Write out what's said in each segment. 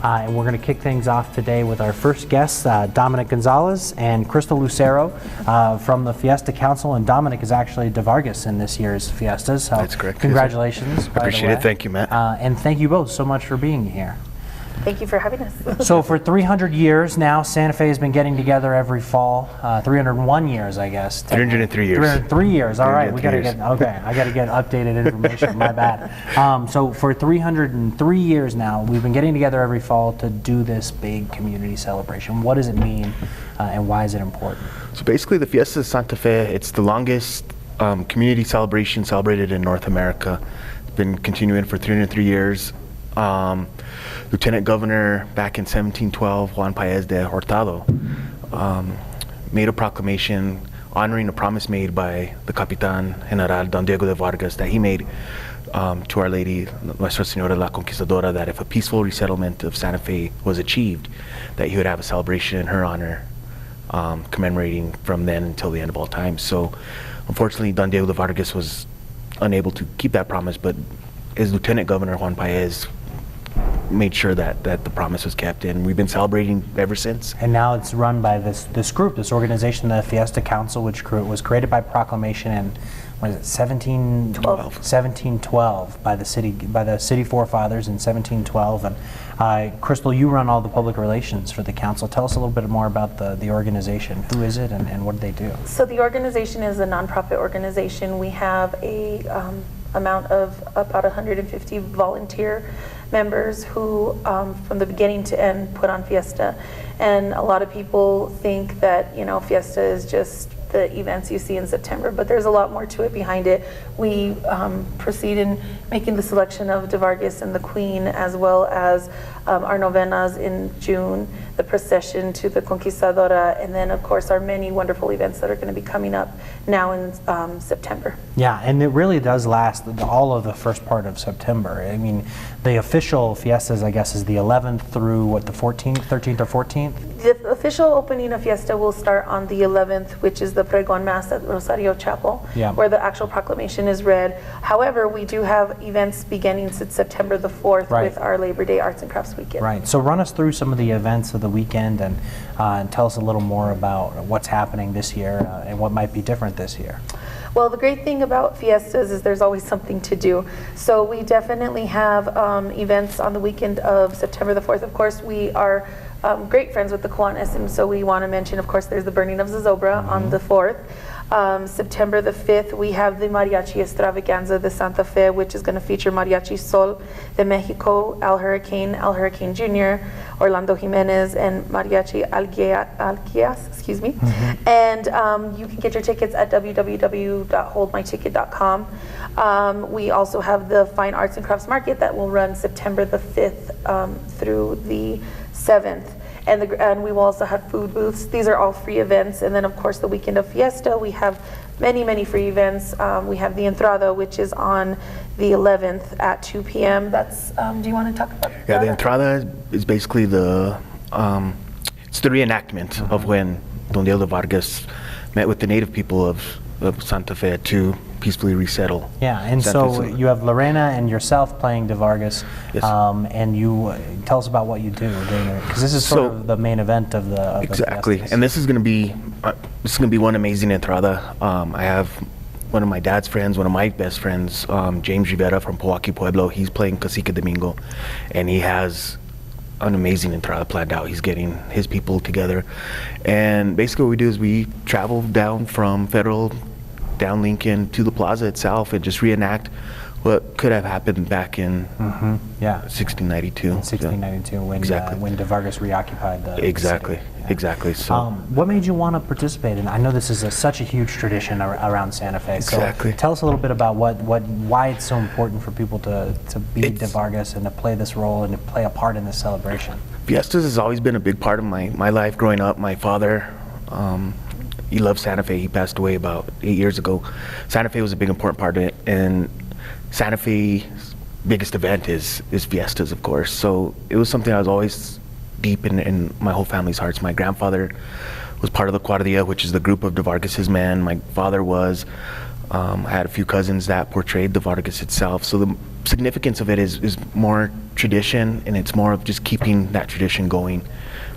and we're going to kick things off today with our first guests, Dominic Gonzales and Krystal Lucero from the Fiesta Council. And Dominic is actually de Vargas in this year's Fiestas. So that's correct. Congratulations. Appreciate it. Thank you, Matt. And thank you both so much for being here. Thank you for having us. So for 300 years now, Santa Fe has been getting together every fall. 301 years, I guess. 303 years. 303 years. All right, we got to years. get I got to get updated information. My bad. So for 303 years now, we've been getting together every fall to do this big community celebration. What does it mean, and why is it important? So basically, the Fiesta de Santa Fe, it's the longest community celebration celebrated in North America. It's been continuing for 303 years. Lieutenant Governor back in 1712, Juan Paez de Hurtado, made a proclamation honoring a promise made by the Capitan General Don Diego de Vargas that he made to Our Lady, Nuestra Señora la Conquistadora, that if a peaceful resettlement of Santa Fe was achieved, that he would have a celebration in her honor, commemorating from then until the end of all time. So unfortunately, Don Diego de Vargas was unable to keep that promise, but his Lieutenant Governor, Juan Paez, made sure that the promise was kept, and we've been celebrating ever since. And now it's run by this group, this organization, the Fiesta Council, which was created by proclamation in, what is it, 1712 by the city forefathers in 1712. And Krystal, you run all the public relations for the council. Tell us a little bit more about the organization. Who is it, and what do they do? So the organization is a nonprofit organization. We have a amount of about 150 volunteer members who, from the beginning to end, put on Fiesta. And a lot of people think that, Fiesta is just the events you see in September, but there's a lot more to it behind it. We proceed in making the selection of de Vargas and the Queen, as well as our novenas in June, the procession to the Conquistadora, and then of course our many wonderful events that are going to be coming up now in September. Yeah, and it really does last all of the first part of September. I mean, the official Fiestas, I guess, is the 11th through what, the 14th, 13th or 14th? The official opening of Fiesta will start on the 11th, which is the Pregón Mass at Rosario Chapel, where the actual proclamation is read. However, we do have events beginning since September the 4th with our Labor Day Arts and Crafts Weekend. Right, so run us through some of the events of the weekend and tell us a little more about what's happening this year and what might be different this year. Well, the great thing about Fiestas is there's always something to do. So we definitely have events on the weekend of September the 4th. Of course, we are great friends with the Kiwanis, and so we want to mention, of course, there's the burning of Zozobra on the 4th. September the 5th, we have the Mariachi Extravaganza de Santa Fe, which is going to feature Mariachi Sol de Mexico, El Hurricane Jr., Orlando Jimenez, and Mariachi Alquias, excuse me. And you can get your tickets at www.holdmyticket.com. We also have the Fine Arts and Crafts Market that will run September the 5th through the 7th. And we will also have food booths. These are all free events. And then, of course, the weekend of Fiesta, we have many, many free events. We have the Entrada, which is on the 11th at 2 p.m. That's, do you want to talk about that? Yeah, the Entrada is basically it's the reenactment of when Don Diego de Vargas met with the native people of Santa Fe to peacefully resettle. Yeah, and so you have Lorena and yourself playing de Vargas, and you tell us about what you do, because this is sort of the main event of the exactly. Fiestas. And this is going to be one amazing entrada. I have one of my dad's friends, one of my best friends, James Rivera from Powaki Pueblo. He's playing Cacique Domingo, and he has an amazing entrada planned out. He's getting his people together, and basically what we do is we travel down from Federal, down Lincoln to the plaza itself, and just reenact what could have happened back in 1692. 1692, when de Vargas reoccupied the Exactly. So, what made you want to participate in? I know this is such a huge tradition around Santa Fe. Exactly. So tell us a little bit about why it's so important for people to be de Vargas and to play this role and to play a part in this celebration. Fiestas has always been a big part of my life growing up. My father, he loved Santa Fe. He passed away about 8 years ago. Santa Fe was a big important part of it, and Santa Fe's biggest event is Fiestas, of course. So it was something I was always deep in my whole family's hearts. My grandfather was part of the Cuadrilla, which is the group of de Vargas' men. My father was. I had a few cousins that portrayed the Vargas itself. So the significance of it is more tradition, and it's more of just keeping that tradition going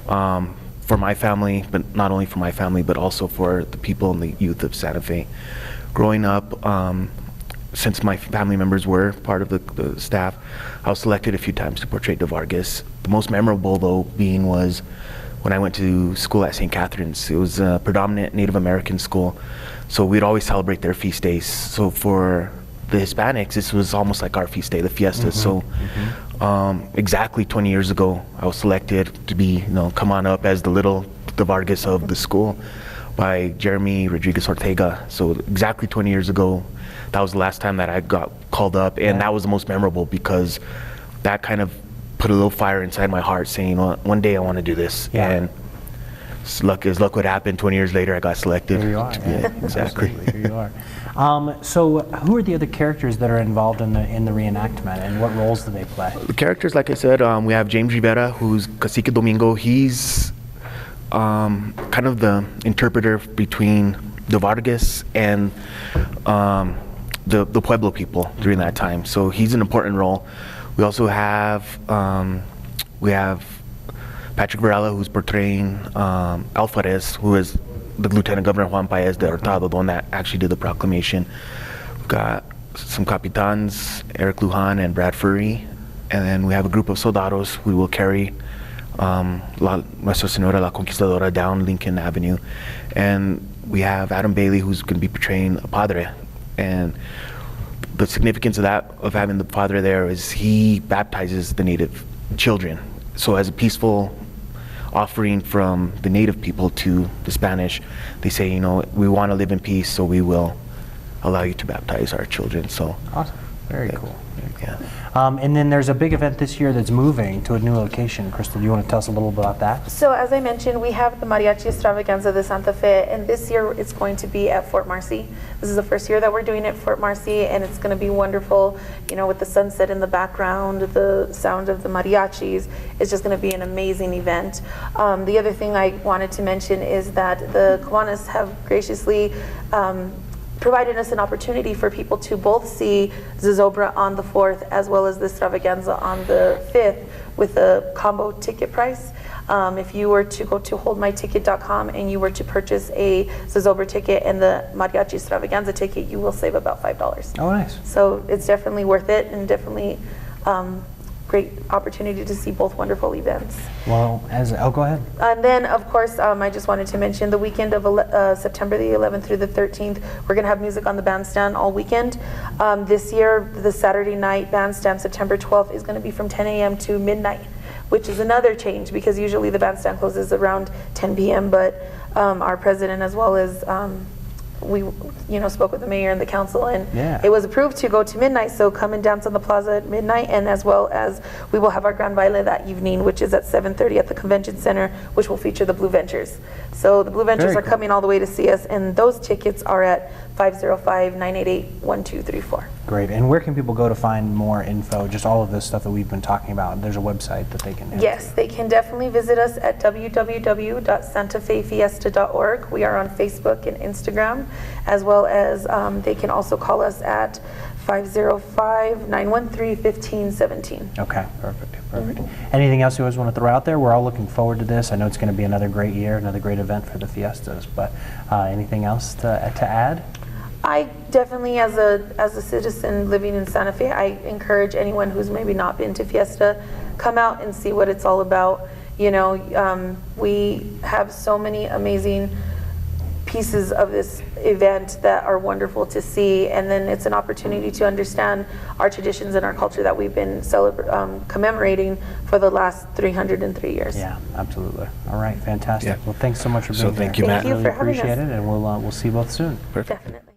for my family, but not only for my family, but also for the people and the youth of Santa Fe. Growing up, since my family members were part of the staff, I was selected a few times to portray the Vargas. The most memorable, though, was when I went to school at St. Catherine's. It was a predominant Native American school, so we'd always celebrate their feast days. So for the Hispanics, this was almost like our feast day, the Fiesta. So exactly 20 years ago, I was selected to be, come on up as the Vargas of the school by Jeremy Rodriguez Ortega. So exactly 20 years ago, that was the last time that I got called up, and that was the most memorable because that kind of put a little fire inside my heart saying, one day I want to do this. And as luck would happen, 20 years later I got selected. Here you are. Exactly. Here you are. So who are the other characters that are involved in the reenactment, and what roles do they play? The characters, like I said, we have James Rivera, who's Cacique Domingo. He's kind of the interpreter between the Vargas and the Pueblo people during that time. So he's an important role. We also have Patrick Varela, who's portraying Alvarez, who is the Lieutenant Governor Juan Paez de Hurtado, the one that actually did the proclamation. We've got some capitans, Eric Lujan and Brad Furry, and then we have a group of soldados who will carry Nuestra Señora la Conquistadora down Lincoln Avenue. And we have Adam Bailey, who's going to be portraying a padre. And the significance of having the padre there is he baptizes the native children. So as a peaceful offering from the native people to the Spanish, they say, we want to live in peace, so we will allow you to baptize our children. So awesome. Very cool. Very cool. Yeah. And then there's a big event this year that's moving to a new location. Krystal, do you want to tell us a little bit about that? So as I mentioned, we have the Mariachi Extravaganza de Santa Fe, and this year it's going to be at Fort Marcy. This is the first year that we're doing it at Fort Marcy, and it's going to be wonderful, with the sunset in the background, the sound of the mariachis. It's just going to be an amazing event. The other thing I wanted to mention is that the Kiwanis have graciously provided us an opportunity for people to both see Zozobra on the 4th as well as the Extravaganza on the 5th with a combo ticket price. If you were to go to holdmyticket.com and you were to purchase a Zozobra ticket and the Mariachi Extravaganza ticket, you will save about $5. Oh, nice. So it's definitely worth it, and definitely great opportunity to see both wonderful events. Well, go ahead. And then, of course, I just wanted to mention the weekend of September the 11th through the 13th, we're going to have music on the bandstand all weekend. This year, the Saturday night bandstand, September 12th, is going to be from 10 a.m. to midnight, which is another change because usually the bandstand closes around 10 p.m., but our president, as well as we spoke with the mayor and the council, and it was approved to go to midnight, so come and dance on the plaza at midnight, and as well as we will have our grand baile that evening, which is at 7:30 at the convention center, which will feature the Blue Ventures. So the Blue Ventures are coming all the way to see us, and those tickets are at 505-988-1234. Great. And where can people go to find more info, just all of this stuff that we've been talking about? There's a website that they can head Yes, to. they can definitely visit us at www.santafefiesta.org. We are on Facebook and Instagram, as well as they can also call us at 505-913-1517. Okay, perfect. Anything else you guys want to throw out there? We're all looking forward to this. I know it's going to be another great year, another great event for the Fiestas, but anything else to add? I definitely, as a citizen living in Santa Fe, I encourage anyone who's maybe not been to Fiesta, come out and see what it's all about. We have so many amazing pieces of this event that are wonderful to see, and then it's an opportunity to understand our traditions and our culture that we've been commemorating for the last 303 years. Yeah, absolutely. All right, fantastic. Yeah. Well, thanks so much for being here. Thank you, Matt. Thank you for having us. Appreciate it, and we'll see you both soon. Perfect. Definitely.